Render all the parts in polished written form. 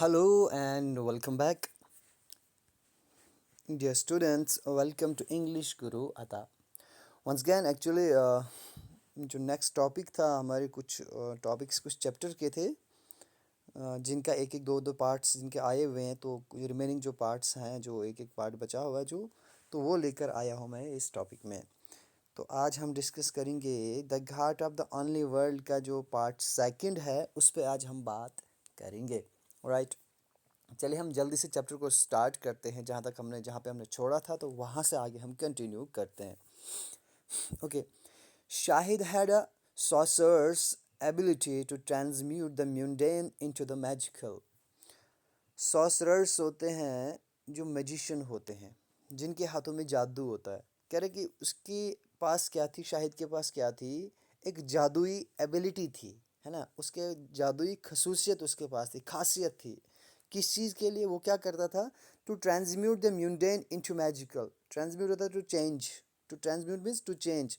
Hello and welcome back. Dear students, welcome to English Guru Ata. Once again, actually, जो next topic था हमारे कुछ topics कुछ chapter के थे, जिनका एक एक दो दो पार्ट्स जिनके आए हुए हैं, तो रिमेनिंग जो पार्ट्स हैं, जो एक एक पार्ट बचा हुआ है जो, तो वो लेकर आया हूँ मैं इस टॉपिक में। तो आज हम डिस्कस करेंगे the Ghat of the only world का जो पार्ट सेकंड है, उस पर आज हम बात करेंगे। राइट, चलिए हम जल्दी से चैप्टर को स्टार्ट करते हैं। जहाँ पे हमने छोड़ा था, तो वहाँ से आगे हम कंटिन्यू करते हैं। Okay, Shahid had a sorcerer's ability to transmute the mundane into the magical. सॉसरर्स होते हैं जो मैजिशियन होते हैं, जिनके हाथों में जादू होता है। कह रहे कि उसके पास क्या थी, शाहिद के पास क्या थी, एक जादुई एबिलिटी थी, है ना। उसके जादुई खसूसियत उसके पास थी, खासियत थी। किस चीज़ के लिए वो क्या करता था? To transmute the mundane into magical. Transmute होता है to change, to transmute means to change.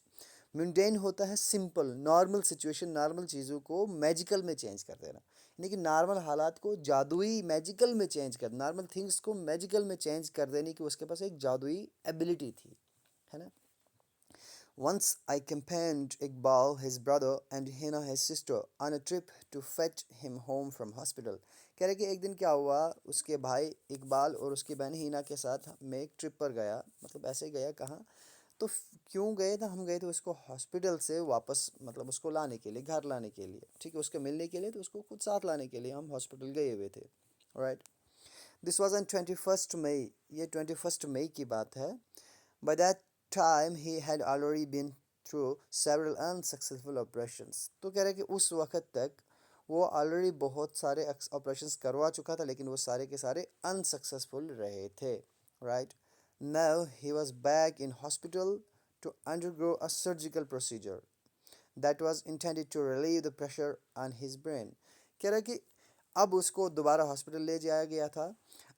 Mundane होता है सिंपल नॉर्मल सिचुएशन, नॉर्मल चीज़ों को मैजिकल में चेंज कर देना, यानी कि नॉर्मल हालात को जादुई मैजिकल में चेंज कर, नॉर्मल थिंग्स को मैजिकल में चेंज कर देने की उसके पास एक जादुई एबिलिटी थी, है ना। Once I accompanied Iqbal, his brother, and Hina, his sister, on a trip to fetch him home from hospital. कह रहे कि एक दिन क्या हुआ, उसके भाई इकबाल और उसकी बहन हिना के साथ मैं एक ट्रिप पर गया। मतलब ऐसे गया कहाँ, तो क्यों गए थे? हम गए थे उसको हॉस्पिटल से वापस, मतलब उसको लाने के लिए, घर लाने के लिए, ठीक है, उसके मिलने के लिए, तो उसको खुद साथ लाने के लिए हम हॉस्पिटल गए हुए थे। राइट, दिस वॉज ऑन 21 मई। ये 21 मई की बात है। By that time he had already been through several unsuccessful operations. तो कह रहे कि उस वक्त तक वो ऑलरेडी बहुत सारे ऑपरेशंस करवा चुका था, लेकिन वो सारे के सारे अनसक्सेसफुल रहे थे। Right, now he was back in hospital to undergo a surgical procedure that was intended to relieve the pressure on his brain. कह रहा है कि अब उसको दोबारा हॉस्पिटल ले जाया गया था।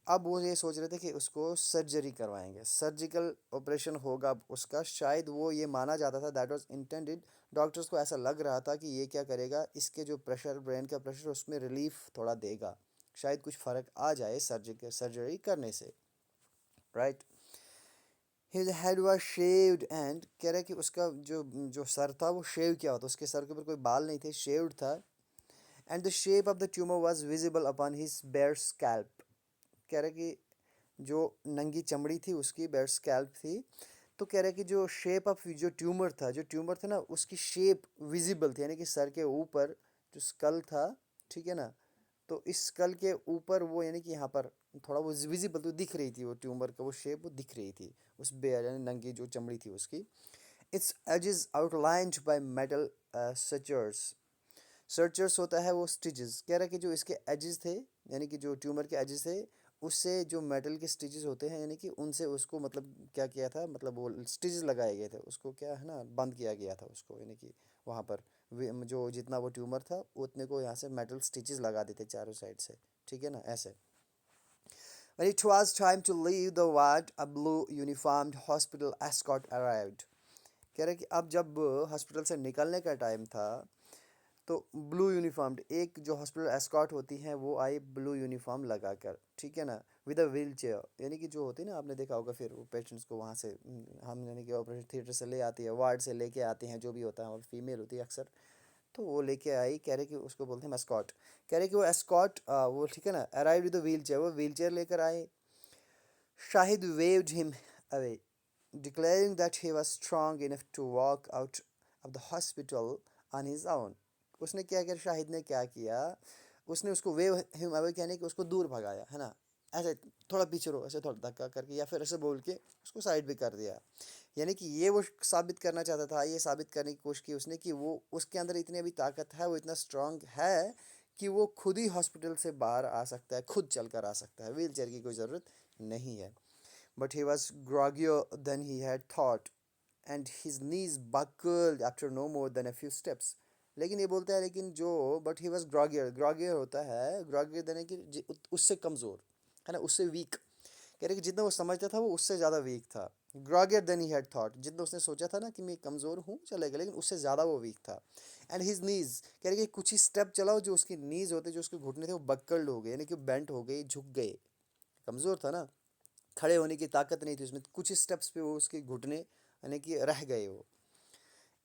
अब वो ये सोच रहे थे कि उसको सर्जरी करवाएंगे, सर्जिकल ऑपरेशन होगा उसका। शायद वो ये माना जाता था, दैट वाज इंटेंडेड, डॉक्टर्स को ऐसा लग रहा था कि ये क्या करेगा, इसके जो प्रेशर, ब्रेन का प्रेशर, उसमें रिलीफ थोड़ा देगा, शायद कुछ फ़र्क आ जाए सर्जरी करने से। Right, his head was shaved and, कह रहा है कि उसका जो जो सर था वो शेव किया होता, उसके सर के ऊपर कोई बाल नहीं थे, शेव्ड था। And the shape of the tumour was visible upon his bare scalp. कह रहा है कि जो नंगी चमड़ी थी उसकी, बेयर स्कैल्प थी। तो कह रहा है कि जो शेप ऑफ जो ट्यूमर था ना, उसकी शेप विजिबल थी, यानी कि सर के ऊपर जो स्कल था, ठीक है ना, तो इस स्कल के ऊपर वो, यानी कि यहाँ पर थोड़ा वो विजिबल तो दिख रही थी, वो ट्यूमर का वो शेप वो दिख रही थी उस बेयर, यानी नंगी जो चमड़ी थी उसकी। Its edges outlined by metal sutures. Sutures होता है वो स्टिचेस। कह रहा है कि जो इसके एजेस थे, यानी कि जो ट्यूमर के एजेस थे, उससे जो मेटल के स्टिचेस होते हैं, यानी कि उनसे उसको, मतलब क्या किया था, मतलब वो स्टिचेस लगाए गए थे उसको, क्या है ना, बंद किया गया था उसको, यानी कि वहाँ पर जो जितना वो ट्यूमर था उतने को यहाँ से मेटल स्टिचेस लगा देते चारों साइड से, ठीक है ना, ऐसे। When it was time to leave the ward, a blue uniformed hospital escort arrived. कह रहे कि अब जब हॉस्पिटल से निकलने का टाइम था, तो ब्लू यूनिफॉर्म एक जो हॉस्पिटल एस्कॉर्ट होती हैं वो आई ब्लू यूनिफॉर्म लगाकर, ठीक है ना, विद अ व्हील चेयर, यानी कि जो होती है ना, आपने देखा होगा, फिर वो पेशेंट्स को वहाँ से हम, यानी कि ऑपरेशन थिएटर से ले आती है, वार्ड से लेके आते हैं, जो भी होता है, और फीमेल होती है अक्सर, तो वो लेके आई। कह रहे कि उसको बोलते हैं एस्कॉर्ट। कह रहे कि वो एस्कॉर्ट वो, ठीक है ना, arrive with the wheel chair, वो व्हील चेयर लेकर आए। Shahid waived him away, declaring that he was strong enough to walk out of the hospital on his own. उसने क्या किया, शाहिद ने क्या किया, उसने उसको वेव हिम अवे, कहने कि उसको दूर भगाया, है ना, ऐसे थोड़ा पीछे रहो, ऐसे थोड़ा धक्का करके, या फिर ऐसे बोल के उसको साइड भी कर दिया। यानी कि ये वो साबित करना चाहता था, ये साबित करने की कोशिश की उसने कि वो, उसके अंदर इतनी अभी ताकत है, वो इतना स्ट्रांग है कि वो खुद ही हॉस्पिटल से बाहर आ सकता है, खुद चल कर आ सकता है, व्हील चेयर की कोई ज़रूरत नहीं है। But he was groggier than he had thought, and his knees buckled after no more than a few steps. लेकिन ये बोलता है, लेकिन जो, बट ही वॉज ग्रॉगियर, ग्रॉगियर होता है, ग्रॉगियर देने की उससे कमज़ोर, है ना, उससे वीक। कह रहे कि जितना वो समझता था वो उससे ज़्यादा वीक था। ग्रॉगर देन ही हैड थॉट, जितना उसने सोचा था ना कि मैं कमज़ोर हूँ चलेगा, लेकिन उससे ज़्यादा वो वीक था। एंड हिज नीज, कह रहे कि कुछ ही स्टेप चलाओ, जो उसकी नीज होते, जो उसके घुटने थे वो बक्कल्ड हो गए, यानी कि बेंट हो गए, झुक गए। कमज़ोर था ना, खड़े होने की ताकत नहीं थी उसमें, कुछ ही स्टेप्स पे वो उसके घुटने यानी कि रह गए वो।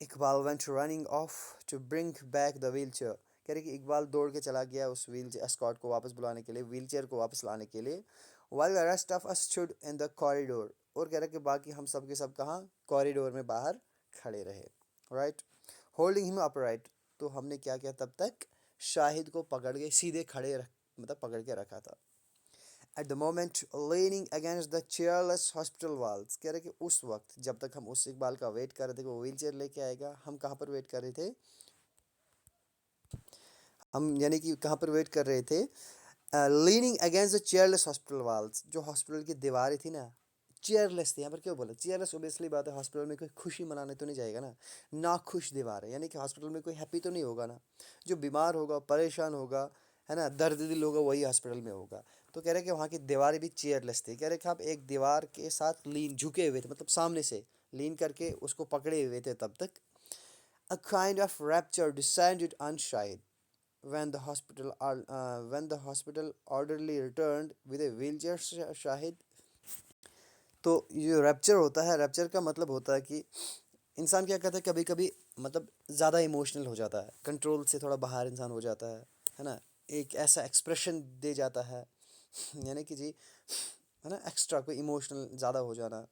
Iqbal went running off to bring back the wheelchair, कह रहे कि इकबाल दौड़ के चला गया उस व्हील एस्कॉर्ट को वापस बुलाने के लिए, व्हील चेयर को वापस लाने के लिए। While the rest of us stood in the corridor, और कह रहे कि बाकी हम सब के सब कहाँ, कॉरिडोर में बाहर खड़े रहे, राइट। होल्डिंग हिम अपराइट, तो हमने क्या किया तब तक, शाहिद को पकड़ के सीधे खड़े रख, मतलब पकड़ के रखा था। At the moment leaning against the chairless hospital walls, कह रहे कि उस वक्त जब तक हम उस इकबाल का वेट कर रहे थे कि वो व्हील चेयर लेके आएगा, हम कहाँ पर वेट कर रहे थे, हम यानी कि कहाँ पर वेट कर रहे थे, leaning against the chairless hospital walls, जो हॉस्पिटल की दीवारें थी ना, चेयरलेस थी। यहाँ पर क्यों बोला चेयरलेस, ओबियसली बात है, हॉस्पिटल में कोई खुशी मनाने तो नहीं जाएगा ना, ना खुश दीवार है, यानी कि हॉस्पिटल में कोई हैप्पी तो नहीं होगा ना, जो बीमार होगा, परेशान होगा, है ना, दर्द दिल होगा, वही हॉस्पिटल में होगा। तो कह रहे कि वहाँ की दीवारें भी चेयरलेस थी। कह रहे कि आप एक दीवार के साथ लीन झुके हुए थे, मतलब सामने से लीन करके उसको पकड़े हुए थे तब तक। A kind of rapture descended on Shahid when the hospital orderly returned with a wheelchair. Shahid, तो ये रैप्चर होता है, रैप्चर का मतलब होता है कि इंसान क्या कहता है, कभी कभी मतलब ज़्यादा इमोशनल हो जाता है, कंट्रोल से थोड़ा बाहर इंसान हो जाता है ना, एक ऐसा एक्सप्रेशन दे जाता है, यानी कि जी, है ना, एक्स्ट्रा कोई इमोशनल ज़्यादा हो जाना।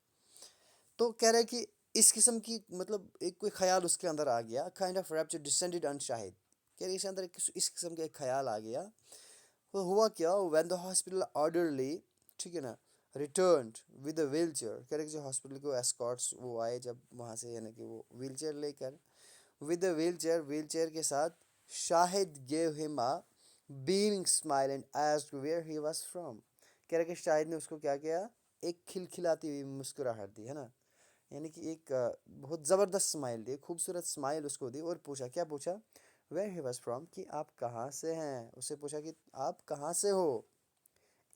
तो कह रहा है कि इस किस्म की मतलब एक कोई ख्याल उसके अंदर आ गया, kind of rapture descended on Shahid, कह रहे इसके अंदर इस किस्म का एक ख्याल आ गया। तो हुआ क्या, व्हेन द हॉस्पिटल ऑर्डरली, ठीक है ना, return with the wheelchair, कह रहे जो हॉस्पिटल को एस्कॉर्ट्स वो आए जब वहाँ से, यानी कि वो व्हील चेयर लेकर, विद द व्हील चेयर के साथ, Shahid gave him a beaming smile and asked where he was from, कह रहे कि शाहिद ने उसको क्या किया, एक खिलखिलाती हुई मुस्कुराहट दी, है ना, यानी कि एक बहुत ज़बरदस्त स्माइल दी, खूबसूरत स्माइल उसको दी, और पूछा, क्या पूछा, वेयर ही वॉज फ्रॉम, कि आप कहाँ से हैं, उससे पूछा कि आप कहाँ से हो।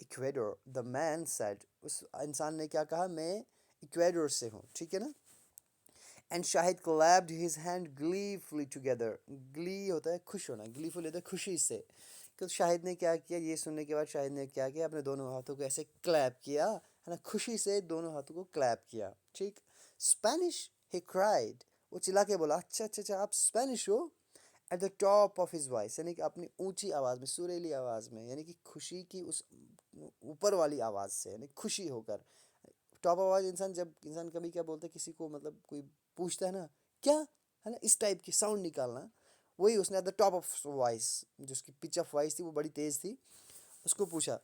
इक्वेडोर, द मैन सेड, उस इंसान ने क्या कहा, मैं इक्वेडोर से हूँ, ठीक है ना। And Shahid clapped his hand gleefully together, Glee होता है खुश होना, ग्लीफुल होता है खुशी से। तो शाहिद ने क्या किया, ये सुनने के बाद शाहिद ने क्या किया, अपने दोनों हाथों को ऐसे क्लैप किया, है ना, खुशी से दोनों हाथों को क्लैप किया, ठीक। स्पेनिश, ही क्राइड, वो चिल्ला के बोला, अच्छा अच्छा अच्छा, आप स्पेनिश हो, eight the top of his voice, यानी कि अपनी ऊंची आवाज़ में, सुरीली आवाज़ में, यानी कि खुशी की उस ऊपर वाली आवाज़ से, यानी खुशी होकर। टॉप आवाज़, इंसान जब इंसान कभी क्या बोलता है किसी को, मतलब कोई पूछता है ना, क्या, है ना, इस टाइप की साउंड निकालना, वही उसने at the top of voice, जिसकी पिच ऑफ वॉइस थी वो बड़ी तेज़ थी, उसको पूछा,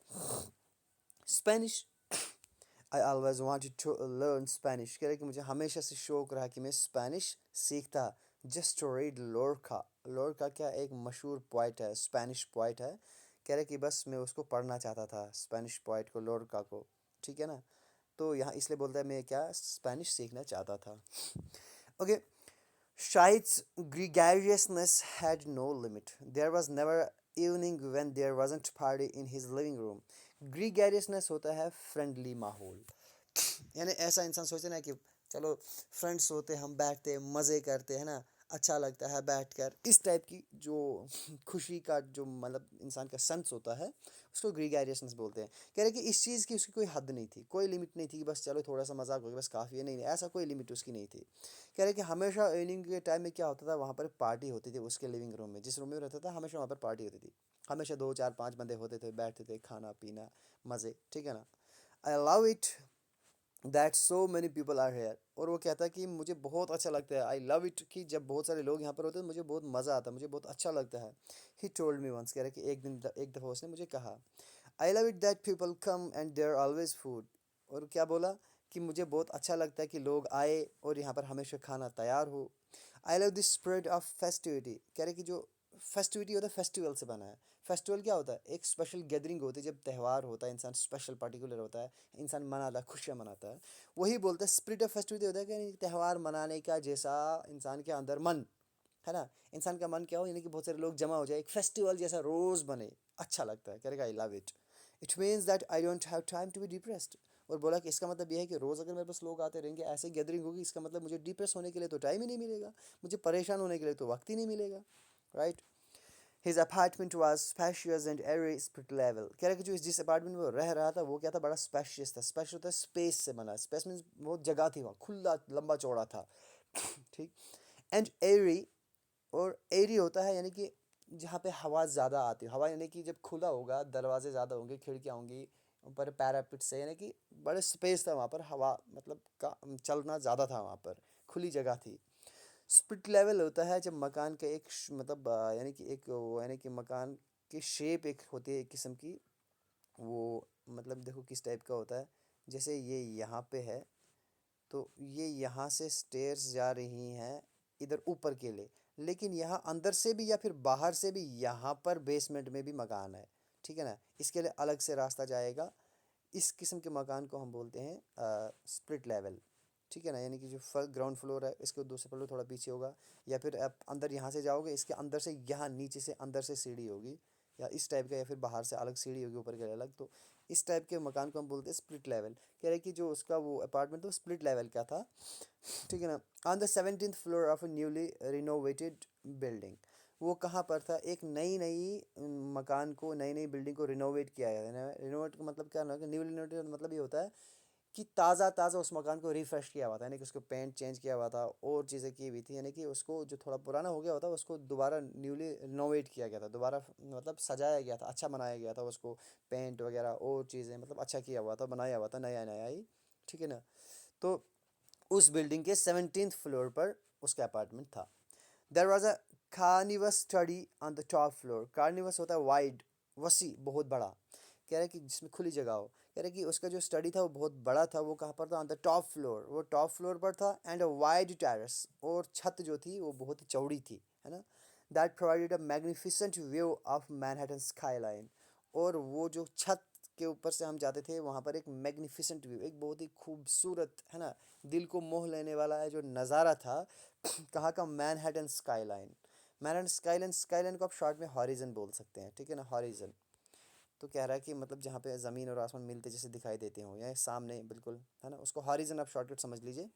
Spanish, I always wanted to learn Spanish, कह रहे कि मुझे हमेशा से शौक रहा कि मैं स्पेनिश सीखता, जस्ट टू रीड लोरका, लोरका क्या एक मशहूर पोइट है, स्पेनिश पोइट है, कह रहे कि बस मैं उसको पढ़ना चाहता था, स्पेनिश पोइट को, लोरका को, ठीक है ना। तो यहाँ इसलिए बोलता है मैं क्या स्पेनिश सीखना चाहता था। Okay, Shahid's gregariousness had no limit. There was never evening when there wasn't party in his living room. Gregariousness होता है फ्रेंडली माहौल, यानी ऐसा इंसान सोचते ना कि चलो फ्रेंड्स होते, हम बैठते मज़े करते हैं ना, अच्छा लगता है बैठकर, इस टाइप की जो खुशी का जो मतलब इंसान का सेंस होता है, उसको ग्रीगैरियसनेस बोलते हैं। कह रहे कि इस चीज़ की उसकी कोई हद नहीं थी, कोई लिमिट नहीं थी कि बस चलो थोड़ा सा मजाक हो गया बस काफ़ी है, नहीं नहीं, ऐसा कोई लिमिट उसकी नहीं थी। कह रहे कि हमेशा इवनिंग के टाइम में क्या होता था, वहाँ पर पार्टी होती थी उसके लिविंग रूम में, जिस रूम में रहता था हमेशा वहाँ पर पार्टी होती थी, हमेशा दो चार पाँच बंदे होते थे, बैठते थे, खाना पीना, मज़े, ठीक है ना। I love it that so many people are here, और वो कहता है कि मुझे बहुत अच्छा लगता है, आई लव इट, कि जब बहुत सारे लोग यहाँ पर होते हैं मुझे बहुत मज़ा आता है, मुझे बहुत अच्छा लगता है। ही टोल्ड मी वंस, कह रहा है कि एक दफ़ा उसने मुझे कहा, I love it that people come and there always food, और क्या बोला कि मुझे बहुत अच्छा लगता है कि लोग आए और यहाँ पर हमेशा खाना तैयार हो। I love this spread of festivity, कह रहे कि जो फेस्टिविटी होता है फेस्टिवल से बना है। फेस्टिवल क्या होता है, एक स्पेशल गैदरिंग होती है, जब त्यौहार होता है, इंसान स्पेशल पर्टिकुलर होता है, इंसान मनाता है, खुशियाँ मनाता है, वही बोलते हैं स्पिरिट ऑफ फेस्टिविटी होता है कि त्यौहार मनाने का जैसा इंसान के अंदर मन है ना, इंसान का मन क्या हो, यानी कि बहुत सारे लोग जमा हो जाए, एक फेस्टिवल जैसा रोज़ बने, अच्छा लगता है, करेगा I love it. It means that I don't have time to be depressed, और बोला कि इसका मतलब ये है कि रोज़ अगर मेरे पास लोग आते रहेंगे, ऐसे गैदरिंग होगी, इसका मतलब मुझे डिप्रेस होने के लिए तो टाइम ही नहीं मिलेगा, मुझे परेशान होने के लिए तो वक्त ही नहीं मिलेगा, right. His apartment was spacious and airy split level. कह रहा है कि जो जिस अपार्टमेंट में वो रह रहा था वो क्या था, बड़ा स्पेशियस था। स्पेश होता है स्पेस से बना, स्पेस मीन्स बहुत जगह थी, वहाँ खुला लंबा चौड़ा था। ठीक। एंड एरी, और एरी होता है यानी कि जहाँ पे हवा ज़्यादा आती है, हवा यानी कि जब खुला होगा, दरवाजे ज़्यादा होंगे, खिड़कियाँ होंगी ऊपर पैरापिट से, यानी कि बड़े स्पेस था वहाँ पर, हवा मतलब का चलना ज़्यादा था वहाँ पर, खुली जगह थी। स्प्लिट लेवल होता है जब मकान का एक मतलब यानी कि एक यानी कि मकान की शेप एक होती है एक किस्म की, वो मतलब देखो किस टाइप का होता है। जैसे ये यहाँ पे है, तो ये यहाँ से स्टेयर्स जा रही हैं इधर ऊपर के लिए, लेकिन यहाँ अंदर से भी या फिर बाहर से भी यहाँ पर बेसमेंट में भी मकान है, ठीक है ना, इसके लिए अलग से रास्ता जाएगा। इस किस्म के मकान को हम बोलते हैं स्प्लिट लेवल, ठीक है ना, यानी कि जो ग्राउंड फ्लोर है इसके दूसरे फ्लोर थोड़ा पीछे होगा, या फिर आप अंदर यहाँ से जाओगे, इसके अंदर से यहाँ नीचे से अंदर से सीढ़ी होगी, या इस टाइप का, या फिर बाहर से अलग सीढ़ी होगी ऊपर के लिए अलग, तो इस टाइप के मकान को हम बोलते हैं स्प्लिट लेवल। कह रहे कि जो उसका वो अपार्टमेंट था स्प्लिट लेवल का था, ठीक है ना। On the 17th floor of a newly renovated building, वो कहाँ पर था, एक नई नई मकान को, नई नई बिल्डिंग को रिनोवेट किया गया। रिनोवेट का मतलब क्या ना, न्यू रिनोवेट मतलब ये होता है कि ताज़ा ताज़ा उस मकान को रिफ़्रेश किया हुआ था, यानी कि उसको पेंट चेंज किया हुआ था और चीज़ें की हुई थी, यानी कि उसको जो थोड़ा पुराना हो गया होता उसको दोबारा न्यूली रिनोवेट किया गया था, दोबारा मतलब सजाया गया था, अच्छा बनाया गया था उसको, पेंट वगैरह और चीज़ें मतलब अच्छा किया हुआ था, बनाया हुआ था नया नया ही, ठीक है ना। तो उस बिल्डिंग के 17th फ्लोर पर उसका अपार्टमेंट था। There was a cavernous study on the top floor. Cavernous होता है वाइड, वसी, बहुत बड़ा, कह रहा है कि जिसमें खुली जगह हो। कह रहा है कि उसका जो स्टडी था वो बहुत बड़ा था, वो कहाँ पर था, ऑन द टॉप फ्लोर, वो टॉप फ्लोर पर था। एंड अ वाइड टेरेस, और छत जो थी वो बहुत ही चौड़ी थी, है ना। That provided a magnificent view of Manhattan sky line, और वो जो छत के ऊपर से हम जाते थे वहाँ पर एक मैग्निफिसेंट व्यू, एक बहुत ही खूबसूरत, है ना, दिल को मोह लेने वाला है जो नज़ारा था। कहाँ का, Manhattan sky line. Manhattan sky line, sky line को आप शॉर्ट में हॉरिजन बोल सकते हैं, ठीक है ना, हॉरिजन। तो कह रहा है कि मतलब जहाँ पे ज़मीन और आसमान मिलते जैसे दिखाई देते हों, या सामने बिल्कुल, है ना, उसको हॉरिजन आप शॉर्टकट समझ लीजिए।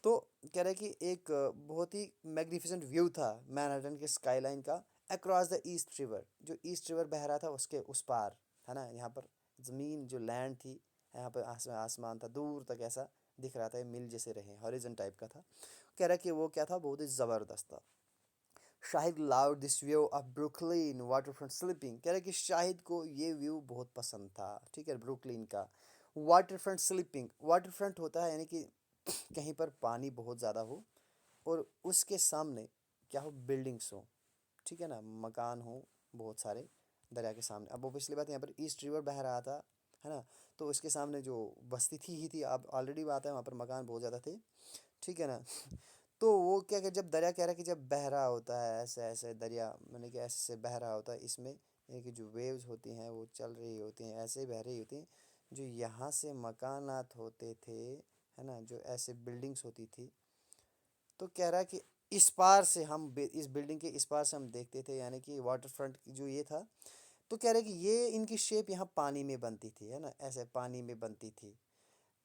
तो कह रहा है कि एक बहुत ही मैग्निफिसेंट व्यू था मैनहट्टन के स्काई लाइन का, अक्रॉस द ईस्ट रिवर, जो ईस्ट रिवर बह रहा था उसके उस पार, है ना। यहाँ पर ज़मीन जो लैंड थी, यहाँ पर आसमान था, दूर तक ऐसा दिख रहा था, मिल जैसे रहे, हॉरिजन टाइप का था। कह रहा है कि वो क्या था, बहुत ही ज़बरदस्त था। Shahid loved this view of Brooklyn waterfront sleeping. कह रहे कि शाहिद को ये व्यू बहुत पसंद था, ठीक है, ब्रुकलिन का। वाटरफ्रंट स्लीपिंग, वाटरफ्रंट होता है यानी कि कहीं पर पानी बहुत ज़्यादा हो और उसके सामने क्या हो, बिल्डिंग्स हो, ठीक है ना, मकान हो बहुत सारे दरिया के सामने। अब वो पिछली बात, यहाँ पर ईस्ट रिवर बह रहा था, है ना, तो उसके सामने जो बस्ती थी ही थी, अब ऑलरेडी बात है वहाँ पर मकान बहुत ज़्यादा थे, ठीक है ना। तो वो क्या कि जब दरिया, कह रहा है कि जब बह रहा होता है ऐसे ऐसे दरिया, मैंने कि ऐसे से बह रहा होता है, इसमें ये कि जो वेव्स होती हैं वो चल रही होती हैं, ऐसे ही बह रही होती हैं, जो यहाँ से मकानात होते थे, है ना, जो ऐसे बिल्डिंग्स होती थी। तो कह रहा है कि इस पार से हम इस बिल्डिंग के इस पार से हम देखते थे, यानी कि वाटर फ्रंट जो ये था। तो कह रहे हैं कि ये इनकी शेप यहाँ पानी में बनती थी, है ना, ऐसे पानी में बनती थी।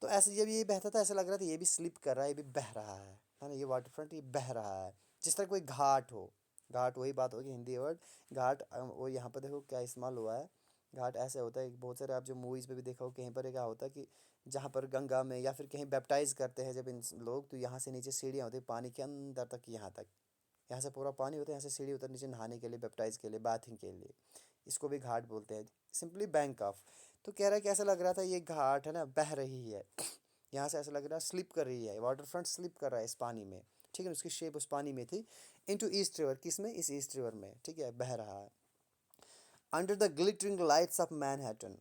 तो ऐसे जब ये बहता था ऐसा लग रहा था ये भी स्लिप कर रहा है, ये भी बह रहा है ना, ये वाटर फ्रंट ये बह रहा है, जिस तरह कोई घाट हो। घाट वही बात होगी, हिंदी वर्ड घाट। वो यहाँ पर देखो क्या इस्तेमाल हुआ है, घाट ऐसे होता है, बहुत सारे आप जो मूवीज़ में भी देखा हो, कहीं पर क्या होता है कि जहाँ पर गंगा में या फिर कहीं बैप्टाइज करते हैं जब इन लोग, तो यहाँ से नीचे सीढ़ियाँ होती है पानी के अंदर तक, यहाँ तक, यहाँ से पूरा पानी होता है, यहाँ से सीढ़ी होता है नीचे नहाने के लिए, बैप्टाइज के लिए, बाथिंग के लिए। इसको भी घाट बोलते हैं, सिंपली बैंक ऑफ। तो कह रहा है कि ऐसा लग रहा था ये घाट है ना, बह रही है, यहाँ से ऐसा लग रहा है स्लिप कर रही है, वाटर फ्रंट स्लिप कर रहा है इस पानी में, ठीक है, उसकी शेप उस पानी में थी। इनटू ईस्ट रिवर, किस में, इस ईस्ट रिवर में, ठीक है, बह रहा है। Under the glittering lights off Manhattan,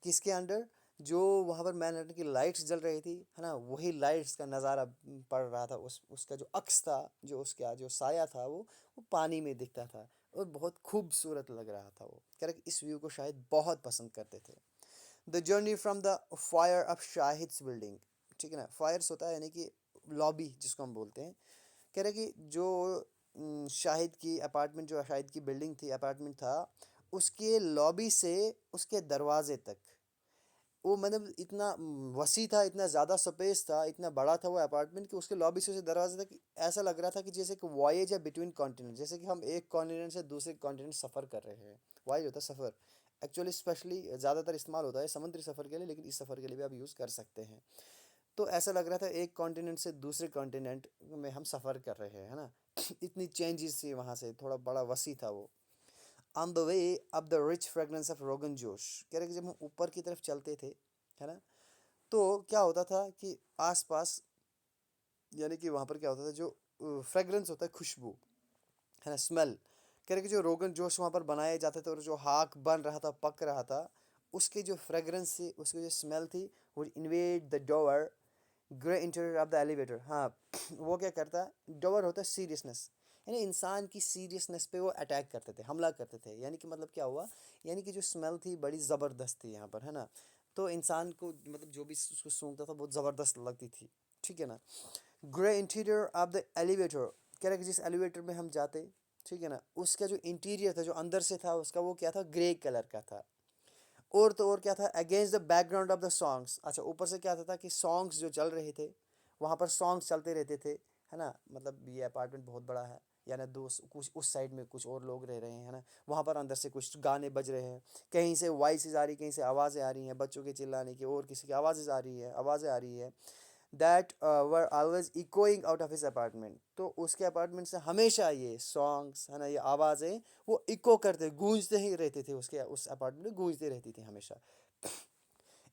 किसके अंडर, जो वहाँ पर मैनहट्टन की लाइट्स जल रही थी, है ना, वही लाइट्स का नज़ारा पड़ रहा था, उस उसका जो अक्स था, जो उसका जो साया था, वो पानी में दिखता था और बहुत खूबसूरत लग रहा था। वो कह रहा कि इस व्यू को शायद बहुत पसंद करते थे। The journey from the fire of Shahid's building, ठीक है ना, फायर्स होता है यानी कि लॉबी जिसको हम बोलते हैं। कह रहे कि जो शाहिद की अपार्टमेंट, जो शाहिद की बिल्डिंग थी, अपार्टमेंट था, उसके लॉबी से उसके दरवाजे तक वो मतलब इतना वसी था, इतना ज़्यादा स्पेस था, इतना बड़ा था वो अपार्टमेंट कि उसके लॉबी से उसे दरवाजे तक ऐसा लग रहा था कि जैसे कि वॉयेज है बिटवीन कॉन्टिनेंट, जैसे कि हम एक कॉन्टिनेंट से दूसरे कॉन्टिनेंट सफ़र कर रहे हैं। वॉयेज होता है सफ़र, एक्चुअली स्पेशली ज़्यादातर इस्तेमाल होता है समुद्री सफ़र के लिए, लेकिन इस सफ़र के लिए भी आप यूज़ कर सकते हैं। तो ऐसा लग रहा था एक कॉन्टिनेंट से दूसरे कॉन्टिनेंट में हम सफ़र कर रहे हैं, है ना। इतनी चेंजेस थी वहाँ से, थोड़ा बड़ा वसी था वो। On the way up the rich fragrance of rogan josh, कह रहे कि जब हम ऊपर की तरफ चलते थे, है ना, तो क्या होता था कि आसपास, यानी कि वहाँ पर क्या होता था, जो फ्रेगरेंस होता है, खुशबू, है ना, स्मेल, कह रहे कि जो रोगन जोश वहाँ पर बनाए जाते थे और जो हाक बन रहा था, पक रहा था, उसके जो फ्रेगरेंस थी, उसकी जो स्मेल थी, वो invade the door grey interior of the elevator. हाँ, वो क्या करता है, डोवर होता है सीरियसनेस, यानी इंसान की सीरियसनेस पे वो अटैक करते थे, हमला करते थे। यानी कि मतलब क्या हुआ, यानी कि जो स्मेल थी बड़ी ज़बरदस्त थी यहाँ पर, है ना। तो इंसान को मतलब जो भी उसको सूंघता था बहुत ज़बरदस्त लगती थी, ठीक है ना। Grey interior of the elevator, कह रहा है कि जिस एलिवेटर में हम जाते, ठीक है ना, उसका जो इंटीरियर था, जो अंदर से था उसका, वो क्या था, ग्रे कलर का था। और तो और क्या था, against the background of the songs, अच्छा ऊपर से क्या था कि सॉन्ग्स जो चल रहे थे, वहाँ पर सॉन्ग्स चलते रहते थे, है ना। मतलब ये अपार्टमेंट बहुत बड़ा है, यानी दो कुछ उस साइड में कुछ और लोग रह रहे हैं, है ना। वहाँ पर अंदर से कुछ गाने बज रहे हैं, कहीं से वॉइसेस आ रही, कहीं से आवाज़ें आ रही हैं, बच्चों के चिल्लाने की, और किसी की आवाज़ें आ रही है, that were always echoing out of his apartment. तो उसके अपार्टमेंट से हमेशा ये सॉन्ग्स, है ना, ये आवाज़ें वो इको करते, गूंजते ही रहते थे, उसके उस अपार्टमेंट में गूंजती रहती थी हमेशा।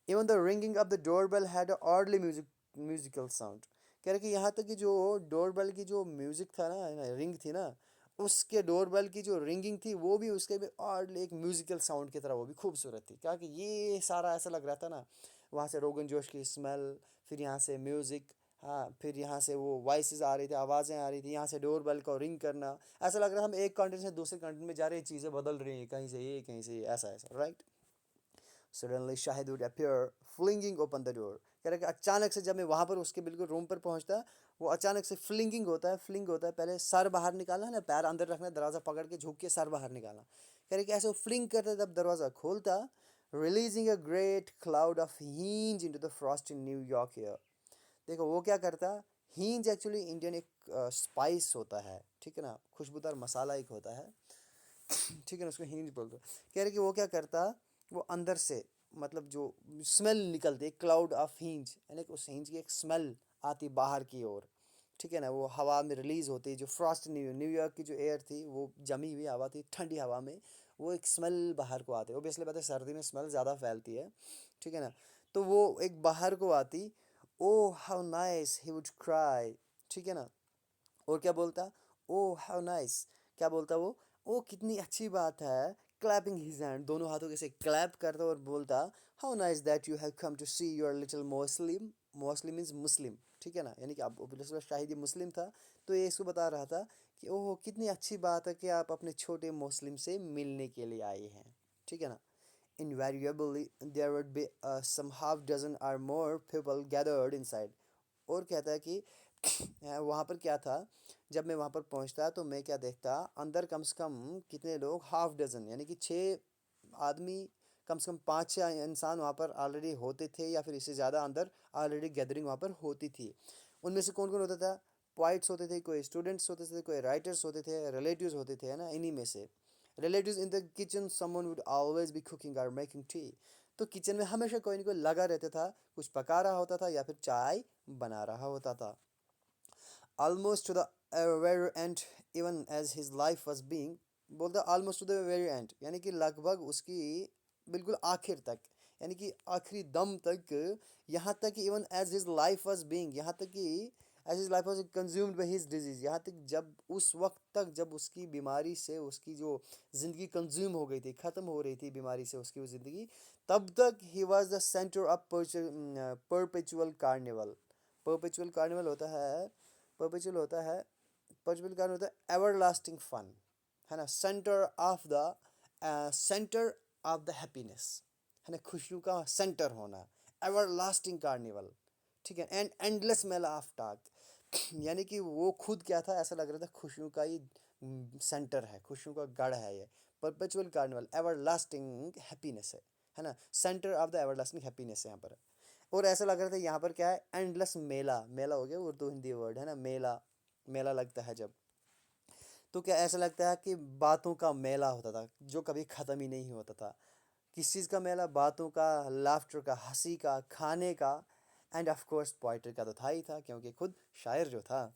Even the ringing of the doorbell had a oddly musical sound, कह रहे कि यहाँ तक कि जो डोरबेल की जो म्यूजिक था ना, रिंग थी ना, उसके डोरबेल की जो रिंगिंग थी वो भी उसके भी ऑडली एक म्यूजिकल साउंड की तरह वो भी खूबसूरत थी। क्या कि ये सारा ऐसा लग रहा था ना, वहाँ से रोगन जोश की स्मेल, फिर यहाँ से म्यूज़िक, हाँ, फिर यहाँ से वो वॉइसेस आ रही थी, आवाज़ें आ रही थी, यहाँ से डोरबेल को रिंग करना, ऐसा लग रहा था हम एक कंट्री से दूसरे कंट्री में जा रहे हैं, चीज़ें बदल रही हैं, कहीं से ये कहीं से ये, ऐसा ऐसा, right. Suddenly Shahid would appear flinging open the door, कह रहा कि अचानक से जब मैं वहाँ पर उसके बिल्कुल रूम पर पहुँचता, वो अचानक से फ्लिंगिंग होता है, फ्लिंग होता है, पहले सर बाहर निकालना है ना, पैर अंदर रखना, दरवाज़ा पकड़ के झुक के सर बाहर निकालना, कह रहे कि ऐसे वो फ्लिंग करता जब दरवाज़ा खोलता, releasing a great cloud of hing into the frost in New York air. देखो वो क्या करता, हींज एक्चुअली इंडियन एक स्पाइस होता है, ठीक है ना, खुशबूदार मसाला एक होता है, ठीक है ना, उसको हींज बोलते हैं। कह रहे कि वो क्या करता, वो अंदर से मतलब जो स्मेल निकलती है, क्लाउड ऑफ हींज, यानी कि उस हींज की एक स्मेल आती बाहर की ओर, ठीक है ना, वो हवा में रिलीज होती, जो फ्रॉस्ट न्यूयॉर्क की जो एयर थी, वो जमी हुई हवा थी, ठंडी हवा में वो एक स्मेल बाहर को आती है, ओबियसली बात है सर्दी में स्मेल ज़्यादा फैलती है, ठीक है ना। तो वो एक बाहर को आती, oh how nice he would cry, ठीक है ना। और क्या बोलता, ओ हाउ नाइस, क्या बोलता वो, ओ कितनी अच्छी बात है, क्लैपिंग हिज हैंड, दोनों हाथों के से क्लैप करता और बोलता, how nice that you have come to see your little Muslim, Muslim means Muslim, ठीक है ना, यानी कि अब शाहिद ये मुस्लिम था, तो ये इसको बता रहा था कि ओह कितनी अच्छी बात है कि आप अपने छोटे मुस्लिम से मिलने के लिए आए हैं, ठीक है ना। Invariably, there would be some half dozen or more people gathered inside. और कहता है कि वहाँ पर क्या था, जब मैं वहाँ पर पहुँचता तो मैं क्या देखता, अंदर कम से कम कितने लोग, हाफ डजन, यानी कि 6 आदमी, कम से कम 5 6 इंसान वहाँ पर ऑलरेडी होते थे, या फिर इससे ज़्यादा अंदर ऑलरेडी गैदरिंग वहाँ पर होती थी। उनमें से कौन कौन होता था, पोइट्स होते थे, कोई स्टूडेंट्स होते थे, कोई राइटर्स होते थे, रिलेटिव्स होते थे, है ना, इन्हीं में से। Relatives in the kitchen someone would always be cooking और मेकिंग टी, तो किचन में हमेशा कोई ना कोई लगा रहता था, कुछ पका रहा होता था या फिर चाय बना रहा होता था। Almost to the very end, even as his life was being, बोलता almost to the very end, यानी कि लगभग उसकी बिल्कुल आखिर तक, यानी कि आखिरी दम तक, यहाँ तक कि even as his life was being, यहाँ तक कि as his life was consumed by his disease, यहाँ तक जब उस वक्त तक जब उसकी बीमारी से उसकी जो ज़िंदगी कंज्यूम हो गई थी, ख़त्म हो रही थी बीमारी से उसकी वो ज़िंदगी, तब तक he was the centre of perpetual carnival. Perpetual carnival होता है, परपेचुअल होता है, परपेचुअल कार्निवल होता है एवर लास्टिंग फन, है ना, सेंटर ऑफ द हैप्पीनेस, है ना, खुशियों का सेंटर होना, एवर लास्टिंग कार्निवल, ठीक है, and endless Mela of talk, यानी कि वो खुद क्या था, ऐसा लग रहा था खुशियों का ही सेंटर है, खुशियों का गढ़ है ये, perpetual carnival, ever lasting happiness है, है ना, centre of the everlasting happiness यहाँ पर। और ऐसा लग रहा था यहाँ पर क्या है, एंडलेस मेला, मेला हो गया उर्दू हिंदी वर्ड है ना, मेला, मेला लगता है जब, तो क्या ऐसा लगता है कि बातों का मेला होता था जो कभी ख़त्म ही नहीं होता था। किस चीज़ का मेला, बातों का, लाफ्टर का, हंसी का, खाने का, एंड ऑफ कोर्स पोइट्री का तो था ही था, क्योंकि खुद शायर जो था।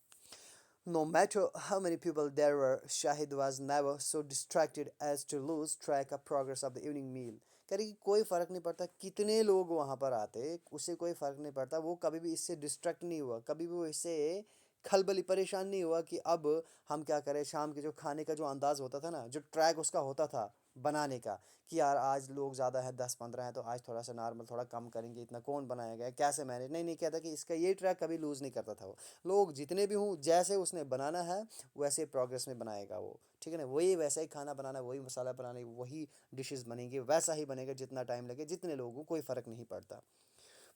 No matter how many people there were, Shahid was never so distracted as to lose track of progress of the evening meal. कह रही कि कोई फ़र्क नहीं पड़ता कितने लोग वहाँ पर आते, उसे कोई फ़र्क नहीं पड़ता, वो कभी भी इससे डिस्ट्रैक्ट नहीं हुआ, कभी भी वो इससे खलबली परेशान नहीं हुआ कि अब हम क्या करें। शाम के जो खाने का जो अंदाज़ होता था ना, जो ट्रैक उसका होता था बनाने का, कि यार आज लोग ज़्यादा है, 10-15 हैं, तो आज थोड़ा सा नॉर्मल थोड़ा कम करेंगे, इतना कौन बनाएगा, कैसे मैनेज, नहीं नहीं कहता कि इसका ये ट्रैक कभी लूज़ नहीं करता था वो। लोग जितने भी हों, जैसे उसने बनाना है वैसे प्रोग्रेस में बनाएगा वो, ठीक है ना, वही वैसा ही खाना बनाना, वही मसाला बनाना, वही डिशेस बनेंगे, वैसा ही बनेगा, जितना टाइम लगे, जितने लोगों को कोई फ़र्क नहीं पड़ता।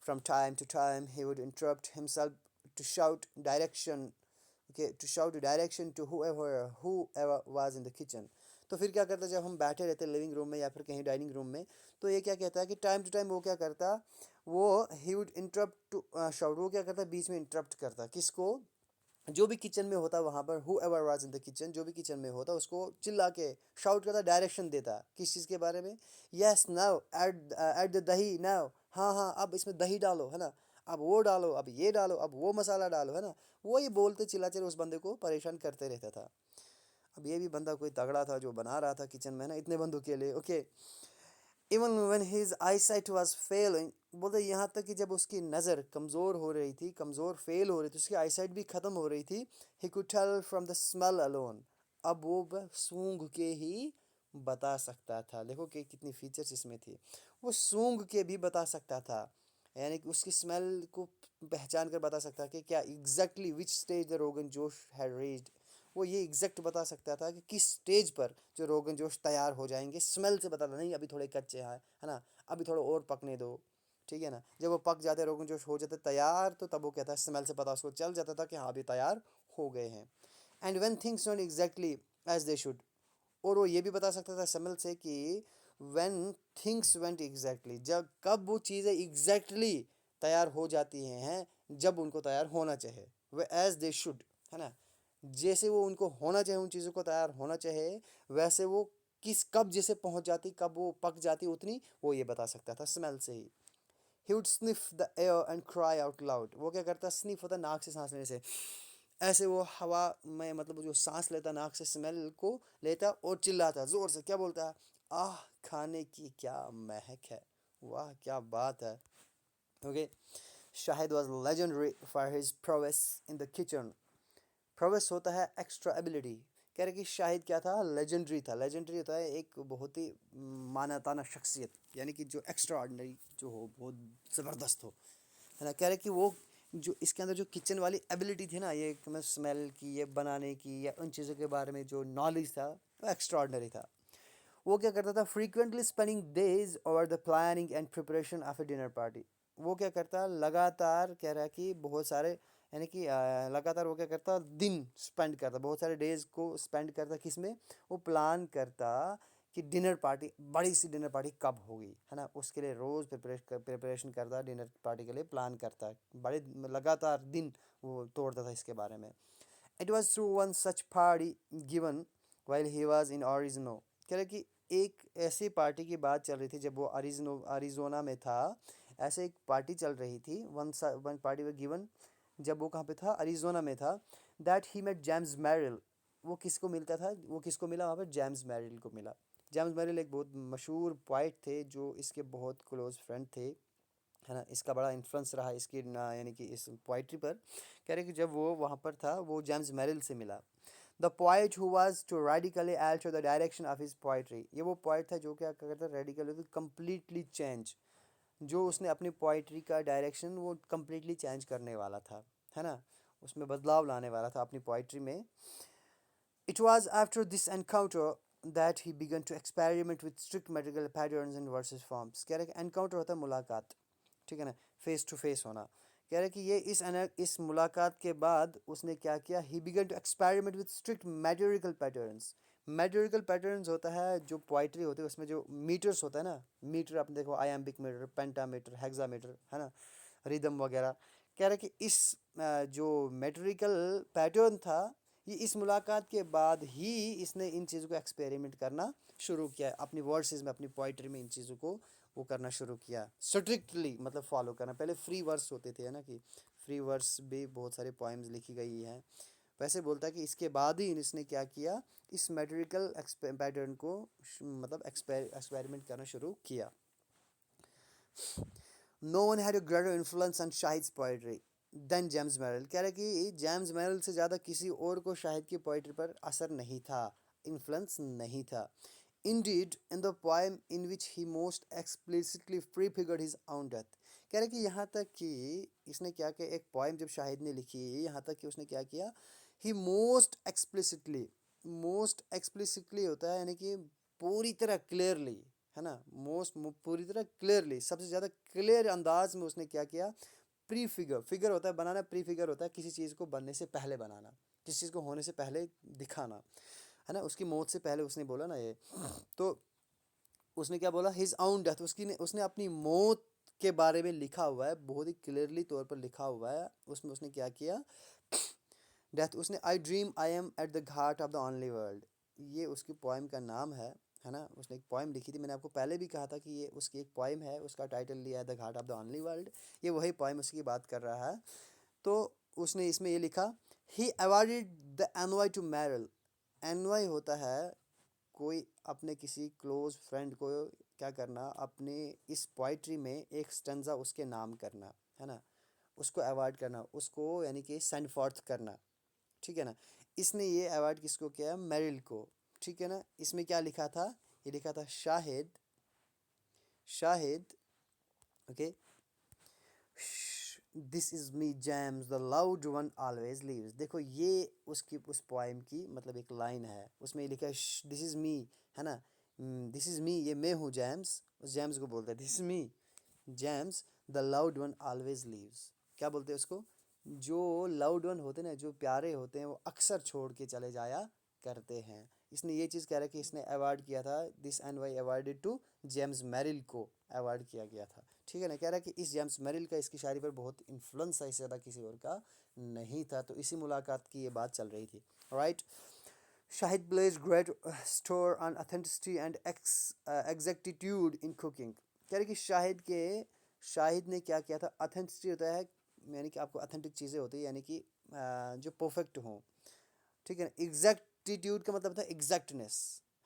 From time to time he would interrupt himself to shout direction, okay, to shout direction to whoever was in the kitchen. तो फिर क्या करता, जब हम बैठे रहते लिविंग रूम में या फिर कहीं डाइनिंग रूम में, तो ये क्या कहता है कि टाइम टू टाइम वो क्या करता, वो he would interrupt to shout, वो क्या करता, बीच में इंटरप्ट करता किसको, जो भी किचन में होता वहाँ पर, who ever was in the kitchen, जो भी किचन में होता उसको चिल्ला के शाउट करता, डायरेक्शन देता किस चीज़ के बारे में, यस नाउ ऐड द दही नाउ, हाँ हाँ अब इसमें दही डालो है ना, अब वो डालो, अब ये डालो, अब वो मसाला डालो है ना, वो ही बोलते चिल्लाते उस बंदे को परेशान करते रहता था। अब ये भी बंदा कोई तगड़ा था जो बना रहा था किचन में ना, इतने बंदों के लिए, okay. Even when his eyesight was failing, बोलते यहाँ तक कि जब उसकी नज़र कमज़ोर हो रही थी, कमज़ोर फेल हो रही थी, उसकी आईसाइट भी ख़त्म हो रही थी, he could tell from the smell alone, अब वो सूंघ के ही बता सकता था। देखो कि कितनी फीचर्स इसमें थी, वो सूंघ के भी बता सकता था, यानी कि उसकी स्मेल को पहचान कर बता सकता कि क्या exactly which stage the rogan josh had reached, वो ये एग्जैक्ट बता सकता था कि किस स्टेज पर जो रोगन जोश तैयार हो जाएंगे, स्मेल से बताता, नहीं अभी थोड़े कच्चे हैं है ना, अभी थोड़ा और पकने दो, ठीक है ना। जब वो पक जाते, रोगन जोश हो जाते तैयार, तो तब वो कहता है, स्मेल से पता उसको चल जाता था कि हाँ अभी तैयार हो गए हैं। And when things not exactly as they should, और वो ये भी बता सकता था स्मेल से कि वेन थिंग्स वेंट एग्जैक्टली, जब कब वो चीज़ें एग्जैक्टली तैयार हो जाती हैं, जब उनको तैयार होना चाहिए, वे एज दे शुड, है ना, जैसे वो उनको होना चाहिए, उन चीज़ों को तैयार होना चाहिए, वैसे वो किस कब जैसे पहुंच जाती, कब वो पक जाती उतनी, वो ये बता सकता था स्मेल से ही। He would sniff the air and cry out loud, वो क्या करता, स्निफ होता नाक से सांस लेने से, ऐसे वो हवा में मतलब जो सांस लेता नाक से, स्मेल को लेता और चिल्लाता ज़ोर से, क्या बोलता है, आह खाने की क्या महक है, वाह क्या बात है, okay. Shahid was legendary for his prowess in the kitchen, prowess होता है एक्स्ट्रा एबिलिटी, कह रहे कि शाहिद क्या था, लेजेंडरी था, लेजेंडरी होता है एक बहुत ही माना ताना शख्सियत, यानी कि जो एक्स्ट्रा ऑर्डिनरी जो हो, बहुत ज़बरदस्त हो, है ना। कह रहे कि वो जो इसके अंदर जो किचन वाली एबिलिटी थी ना, ये मैं स्मेल की, ये बनाने की, या उन चीज़ों के बारे में जो नॉलेज था, वो एक्स्ट्रा ऑर्डिनरी था। वो क्या करता था, frequently spending days over the planning and preparation of A dinner party, वो क्या करता लगातार, कह रहा है कि बहुत सारे, यानी कि लगातार वो क्या करता, दिन स्पेंड करता, बहुत सारे डेज को स्पेंड करता किस में, वो प्लान करता कि डिनर पार्टी, बड़ी सी डिनर पार्टी कब होगी, है ना, उसके लिए रोज़ प्रिपरेशन करता, डिनर पार्टी के लिए प्लान करता, बड़े लगातार दिन वो तोड़ता था इसके बारे में। It was through one such party given while he was in Arizona, कह रहे कि एक ऐसी पार्टी की बात चल रही थी जब वो अरिजोना में था, ऐसे एक पार्टी चल रही थी, वन पार्टी व गिवन, जब वो कहाँ पे था, अरिजोना में था, that he met James Merrill, वो किसको मिलता था, वो किसको मिला वहाँ पर, जेम्स मैरिल को मिला। जेम्स मैरिल एक बहुत मशहूर पोइट थे, जो इसके बहुत क्लोज फ्रेंड थे, है ना, इसका बड़ा इन्फ्लुएंस रहा इसकी यानी कि इस पोइट्री पर। कह रहे कि जब वो वहाँ पर था, वो जेम्स मैरिल से मिला, the poet who was to radically alter the direction of his poetry, ये वो पोइट था जो क्या करता, रेडिकली कम्प्लीटली चेंज, जो उसने अपनी पोइट्री का डायरेक्शन वो कम्प्लीटली चेंज करने वाला था, है ना, उसमें बदलाव लाने वाला था अपनी पोइट्री में। It was after this encounter that he began to experiment with strict metrical patterns and verses forms, कह रहे कि एनकाउंटर होता है मुलाकात, ठीक है ना, फेस टू फेस होना। कह रहे कि ये इस मुलाकात के बाद उसने क्या किया, he began to experiment with strict mathematical patterns, metrical patterns होता है जो पोइट्री होती है उसमें जो मीटर्स होता है ना, मीटर आपने देखो, आयाम्बिक मीटर, पेंटामीटर, हेक्सामीटर, है ना, रिदम वगैरह। कह रहे कि इस जो मेट्रिकल पैटर्न था, ये इस मुलाकात के बाद ही इसने इन चीज़ों को एक्सपेरिमेंट करना शुरू किया, अपनी वर्सेस में, अपनी पोइट्री में इन चीज़ों को वो करना शुरू किया, स्ट्रिक्टली मतलब फॉलो करना। पहले फ्री वर्स होते थे, है ना, कि फ्री वर्स भी बहुत सारे पोएम्स लिखी गई हैं। वैसे बोलता है कि इसके बाद ही इसने क्या किया, इस मेट्रिकल पैटर्न को मतलब एक्सपेरिमेंट करना शुरू किया। No one had a greater influence on Shahid's poetry than James Merrill. कह रहे कि जेम्स मैरल से ज़्यादा किसी और को शाहिद की पोइट्री पर असर नहीं था, इन्फ्लुएंस नहीं था। Indeed, in the poem in which he most explicitly prefigured his own death। कह रहे कि यहाँ तक कि इसने क्या किया, एक पोएम जब शाहिद ने लिखी, यहाँ तक कि उसने क्या किया, ही मोस्ट एक्सप्लिसिटली होता है यानी कि पूरी तरह क्लियरली, है ना, पूरी तरह क्लियरली, सबसे ज़्यादा क्लियर अंदाज में उसने क्या किया, प्री फिगर, फिगर होता है बनाना, प्री फिगर होता है किसी चीज़ को बनने से पहले बनाना, किसी चीज़ को होने से पहले दिखाना, है ना, उसकी मौत से पहले उसने बोला ना ये। तो उसने क्या बोला, हिज आउन डेथ, उसने अपनी मौत के बारे में लिखा हुआ है, बहुत ही क्लियरली तौर पर लिखा हुआ है उसमें। उसने क्या किया, डेथ, उसने आई dream I am at the Ghat of the only world, ये उसकी पोइम का नाम है ना। उसने एक पोइम लिखी थी, मैंने आपको पहले भी कहा था कि ये उसकी एक पोइम है, उसका टाइटल लिया है the Ghat of the only world, ये वही पोइम उसकी बात कर रहा है। तो उसने इसमें ये लिखा, he awarded the NY to Merrill. NY होता है कोई अपने किसी क्लोज फ्रेंड को क्या करना, अपने इस पोइट्री में एक स्टेंजा उसके नाम करना, है ना, उसको अवार्ड करना, उसको यानी कि सेंड फॉर्थ करना, ठीक है ना। इसने ये अवार्ड किसको किया, मेरिल को, ठीक है ना। इसमें क्या लिखा था, ये लिखा था Shahid, Shahid, okay, this is me James the loud one always leaves. देखो ये उसकी उस पोएम की मतलब एक लाइन है, उसमें ये लिखा है दिस इज मी, है ना, दिस इज मी, ये मैं हूँ जेम्स, उस जेम्स को बोलता है this is me James the loud one always leaves. क्या बोलते हैं उसको, जो लाउड वन होते हैं ना, जो प्यारे होते हैं, वो अक्सर छोड़ के चले जाया करते हैं। इसने ये चीज़ कह रहा है कि इसने अवार्ड किया था, this and why awarded to James Merrill को अवार्ड किया गया था, ठीक है ना। कह रहा है कि इस जेम्स मैरिल का इसकी शायरी पर बहुत इन्फ्लुएंस है, इससे ज़्यादा किसी और का नहीं था। तो इसी मुलाकात की ये बात चल रही थी, right. Shahid plays great store on authenticity and exactitude in cooking. कह रहे कि शाहिद ने क्या किया था, ऑथेंटिसिटी होता है यानी कि आपको ऑथेंटिक चीज़ें होती है, यानी कि जो परफेक्ट हों, ठीक है ना। एग्जैक्टिट्यूड का मतलब था एग्जैक्टनेस,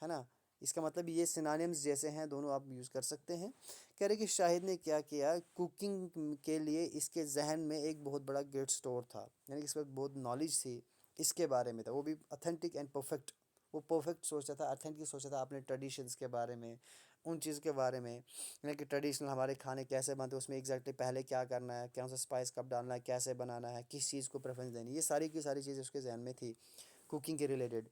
है ना। इसका मतलब ये सिनोनिम्स जैसे हैं, दोनों आप यूज़ कर सकते हैं। कह रहे कि शाहिद ने क्या किया, कुकिंग के लिए इसके जहन में एक बहुत बड़ा ग्रेट स्टोर था, यानी कि इस पर बहुत नॉलेज थी, इसके बारे में था, वो भी अथेंटिक एंड परफेक्ट। वो परफेक्ट सोचता था, अथेंटिक सोचता था अपने ट्रेडिशंस के बारे में, उन चीज़ के बारे में, यानी कि ट्रेडिशनल हमारे खाने कैसे बनते हैं, उसमें एग्जैक्टली पहले क्या करना है, कौन सा स्पाइस कब डालना है, कैसे बनाना है, किस चीज़ को प्रेफरेंस देनी है, ये सारी की सारी चीज़ें उसके जहन में थी कुकिंग के related.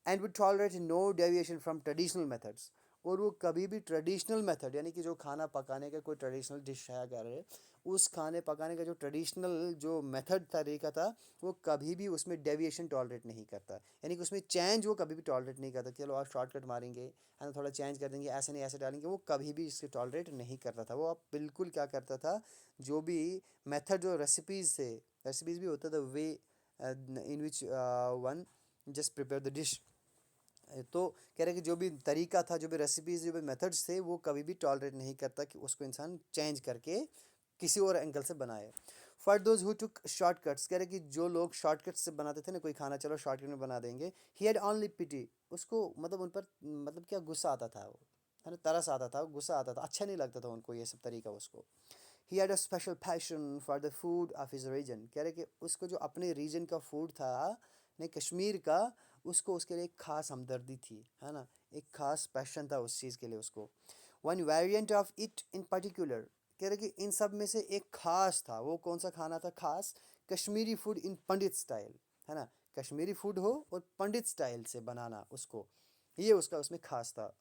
And would tolerate no deviation from traditional methods. और वो कभी भी ट्रेडिशनल मेथड यानी कि जो खाना पकाने का कोई ट्रेडिशनल डिश है अगर है, उस खाने पकाने का जो ट्रेडिशनल जो मेथड तरीका था, वो कभी भी उसमें डेविएशन टॉलरेट नहीं करता, यानी कि उसमें चेंज वो कभी भी टॉलरेट नहीं करता। चलो आप शॉर्टकट मारेंगे, है ना, थोड़ा चेंज कर देंगे, ऐसे नहीं ऐसे डालेंगे, वो कभी भी इसके टॉलरेट नहीं करता था। वो आप बिल्कुल क्या करता था, जो भी मेथड, जो रेसिपीज़ थे, रेसिपीज़ भी होता था way in which one just prepare the dish. तो कह रहे कि जो भी तरीका था, जो भी रेसिपीज, जो भी मेथड्स थे, वो कभी भी टॉलरेट नहीं करता कि उसको इंसान चेंज करके किसी और एंगल से बनाए। For those who took shortcuts, कह रहे कि जो लोग शॉर्टकट से बनाते थे ना कोई खाना, चलो शॉर्टकट में बना देंगे, ही हैड ओनली पिटी, उसको मतलब उन पर मतलब क्या गुस्सा आता था, वो है ना, तरस आता था, गुस्सा आता था, अच्छा नहीं लगता था उनको ये सब तरीका उसको। He had a special passion for the food of his region. कह रहे कि उसको जो अपने रीजन का फूड था, ने कश्मीर का, उसको उसके लिए एक खास हमदर्दी थी, है ना, एक खास पैशन था उस चीज़ के लिए उसको। One variant of it in particular, कह रहे कि इन सब में से एक खास था, वो कौन सा खाना था खास, Kashmiri food in Pandit style, है ना, कश्मीरी फूड हो और पंडित स्टाइल से बनाना उसको, ये उसका उसमें खास था।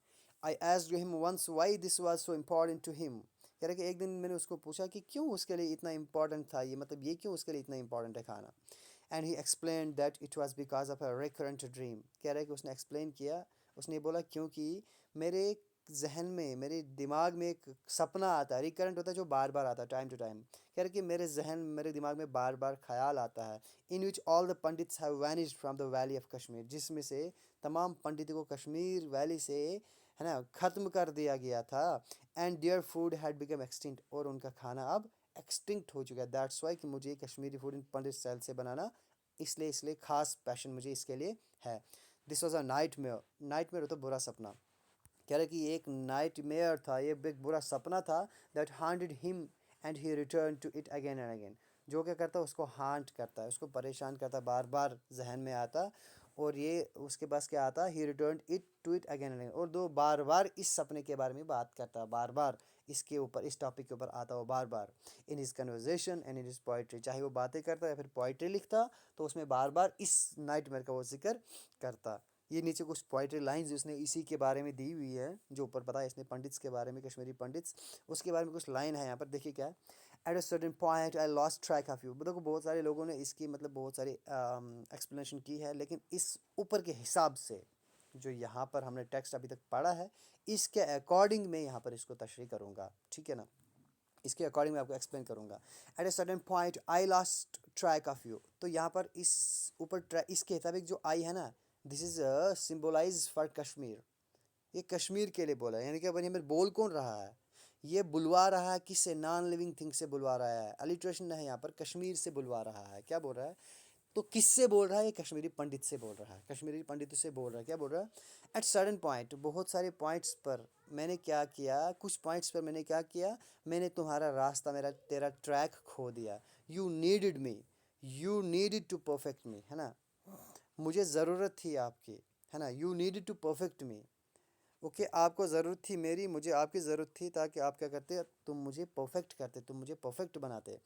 I asked him once why this was so important to him. कह रहे कि एक दिन मैंने उसको पूछा कि क्यों उसके लिए इतना इम्पोर्टेंट था ये, मतलब ये क्यों उसके लिए इतना इम्पोर्टेंट है खाना। And he explain that it was because of a recurrent dream. कह रहा है कि उसने एक्सप्लेन किया, उसने बोला क्योंकि मेरे जहन में, मेरे दिमाग में एक सपना आता है, रिकरेंट होता है जो बार बार आता है टाइम टू टाइम। कह रहे कि मेरे जहन, मेरे दिमाग में बार बार ख्याल आता है, in which all the pandits have vanished from the valley of Kashmir, जिसमें से तमाम पंडितों को कश्मीर वैली से, है ना, ख़त्म कर दिया गया था। And their food had become extinct, और उनका खाना अब एक्सटिंक्ट हो चुका है। दैट्स वाई कि मुझे Kashmiri food in Pandit style से बनाना, इसलिए खास पैशन मुझे इसके लिए है। This was a night mayor, night mayor होता बुरा सपना। कह रहा कि एक नाइट मेयर था, ये एक बुरा सपना था, that haunted him and he return to it again and again. जो क्या करता है, उसको हांट करता है, उसको परेशान करता है, बार बार जहन में आता, और ये उसके पास क्या आता, he return it to it again and again, और दो बार बार इस सपने के बारे में बात करता है, बार बार इसके ऊपर, इस टॉपिक के ऊपर आता हो बार बार, in his conversation and in his poetry. चाहे वो बातें करता या फिर पोइट्री लिखता, तो उसमें बार बार इस नाइट मेयर का वो जिक्र करता। ये नीचे कुछ पोइट्री लाइंस उसने इसी के बारे में दी हुई है, जो ऊपर बताया इसने पंडित्स के बारे में, कश्मीरी पंडित्स, उसके बारे में कुछ लाइन है यहाँ पर, देखिए क्या है। At a certain point I lost track of you. देखो बहुत सारे लोगों ने इसकी मतलब बहुत सारी एक्सप्लेनेशन की है, लेकिन इस ऊपर के हिसाब से जो यहाँ पर हमने टेक्स्ट अभी तक पढ़ा है, इसके अकॉर्डिंग मैं यहाँ पर इसको तशरीह करूँगा, ठीक है ना, इसके अकॉर्डिंग मैं आपको एक्सप्लेन करूँगा। At a certain point I lost track of you. तो यहाँ पर इस ऊपर इसके मुताबिक जो आई है ना, this is symbolise for Kashmir, ये कश्मीर के लिए बोला है, यानी कि बनी हमें बोल कौन रहा है, ये बुलवा रहा है किससे, नॉन लिविंग थिंग से बुलवा रहा है, अलिट्रेशन नहीं, यहाँ पर कश्मीर से बुलवा रहा है। क्या बोल रहा है, तो किससे बोल रहा है, ये कश्मीरी पंडित से बोल रहा है, कश्मीरी पंडितों से बोल रहा है। क्या बोल रहा है, एट सडन पॉइंट, बहुत सारे पॉइंट्स पर मैंने क्या किया, कुछ पॉइंट्स पर मैंने क्या किया, मैंने तुम्हारा रास्ता, मेरा तेरा ट्रैक खो दिया। You needed me, you needed to perfect me, है ना, मुझे ज़रूरत थी आपकी, है ना, you needed to perfect me. Okay, आपको ज़रूरत थी मेरी, मुझे आपकी ज़रूरत थी, ताकि आप क्या करते, तुम मुझे परफेक्ट करते, तुम मुझे परफेक्ट बनाते।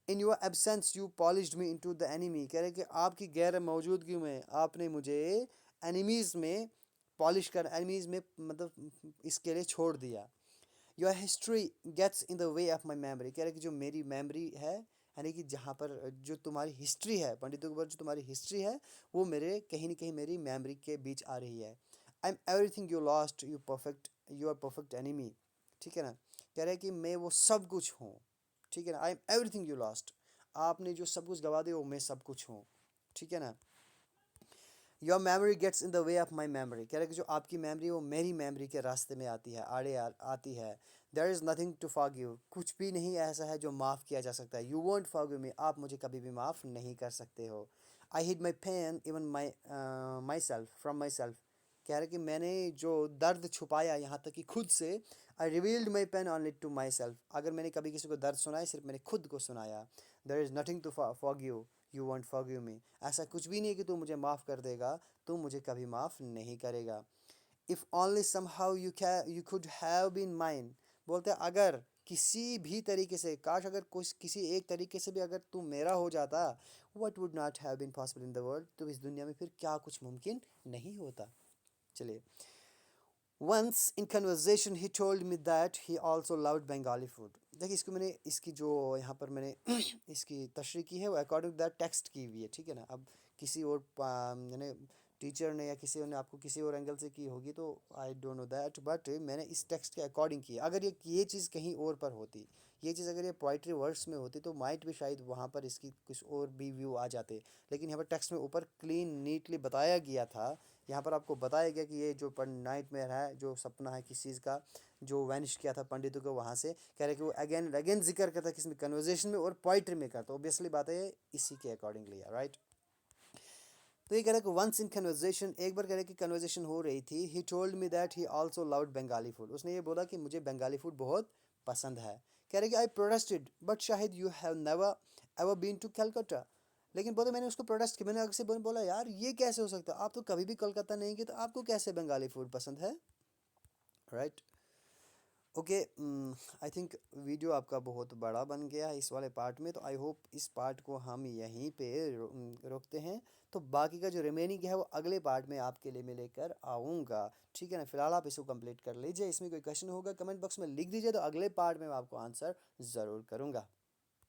In your absence you polished me into the enemy. कह रहे कि आपकी गैर मौजूदगी में आपने मुझे एनिमीज़ में पॉलिश कर, एनिमीज़ में मतलब इसके लिए छोड़ दिया। Your history gets in the way of my memory. कह रहे कि जो मेरी मेमोरी है, यानी कि जहाँ पर जो तुम्हारी हिस्ट्री है, पंडितों के ऊपर जो तुम्हारी हिस्ट्री है, वो मेरे कहीं ना कहीं मेरी मेमोरी के बीच आ रही है। I am everything you lost, you perfect, you are perfect enemy. ठीक है ना, कह रहे हैं कि मैं वो सब कुछ हूँ, ठीक है ना, आई एम एवरीथिंग यू लॉस्ट, आपने जो सब कुछ गवा दिया वो मैं सब कुछ हूँ, ठीक है ना। Your memory gets in the way of my memory. कह रहे हैं कि जो आपकी मेमोरी वो मेरी मेमोरी के रास्ते में आती है, आती है। There is nothing to forgive, कुछ भी नहीं ऐसा है जो माफ़ किया जा सकता है। यू वोंट फॉरगिव मी, आप मुझे कभी भी माफ़ नहीं कर सकते हो। I hid my pain even my self from my self. कह रहे कि मैंने जो दर्द छुपाया यहाँ तक कि खुद से, I revealed my pain only to my self. अगर मैंने कभी किसी को दर्द सुनाया, सिर्फ मैंने खुद को सुनाया। There is nothing to forgive, you won't forgive me. ऐसा कुछ भी नहीं है कि तू मुझे माफ़ कर देगा, तू मुझे कभी माफ़ नहीं करेगा। If only somehow you could have been mine. बोलते हैं अगर किसी भी तरीके से, काश अगर कुछ किसी एक तरीके से भी अगर तू मेरा हो जाता, what would not have been possible in the world, तो इस दुनिया में फिर क्या कुछ मुमकिन नहीं होता। चलिए, once in conversation he told me that he also loved Bengali food. देखिए इसको मैंने, इसकी जो यहाँ पर मैंने इसकी तशरीह की है वो अकॉर्डिंग टू दैट टेक्स्ट की हुई है, ठीक है ना। अब किसी और यानी टीचर ने या किसी और ने आपको किसी और एंगल से की होगी तो I don't know that, but मैंने इस टेक्स्ट के अकॉर्डिंग की है। अगर ये चीज़ कहीं और पर होती, ये चीज़ अगर ये पोइट्री वर्ड्स में होती, तो माइट भी शायद वहाँ पर इसकी कुछ और भी व्यू आ जाते, लेकिन यहाँ पर टेक्स्ट में ऊपर क्लीन नीटली बताया गया था। यहाँ पर आपको बताया गया कि ये जो नाइट मेयर है, जो सपना है किस चीज़ का, जो वैनिश किया था पंडितों को वहाँ से, कह रहे कि वो अगेन अगेन जिक्र करता है किसमें, कन्वर्जेशन में और पोइट्री में करता। ऑब्वियसली बात है इसी के अकॉर्डिंगली है, राइट। तो ये कह रहा है कि वंस इन कन्वर्जेशन, एक बार कह रहे कि कन्वर्जेशन हो रही थी, ही told me that he also loved Bengali food. उसने ये बोला कि मुझे बंगाली फूड बहुत पसंद है। कह रहे कि I protested but Shahid you have never ever been to Calcutta. लेकिन बोले मैंने उसको प्रोटेस्ट किया, मैंने अक्सर बोला यार ये कैसे हो सकता है, आप तो कभी भी कोलकाता नहीं गए, तो आपको कैसे बंगाली फूड पसंद है, right. Okay, I think video आपका बहुत बड़ा बन गया है इस वाले पार्ट में, तो आई होप इस पार्ट को हम यहीं पे रोकते हैं। तो बाकी का जो रिमेनिंग है वो अगले पार्ट में आपके लिए मैं लेकर आऊँगा, ठीक है ना। फिलहाल आप इसको कंप्लीट कर लीजिए, इसमें कोई क्वेश्चन होगा कमेंट बॉक्स में लिख दीजिए, तो अगले पार्ट में मैं आपको आंसर ज़रूर करूँगा।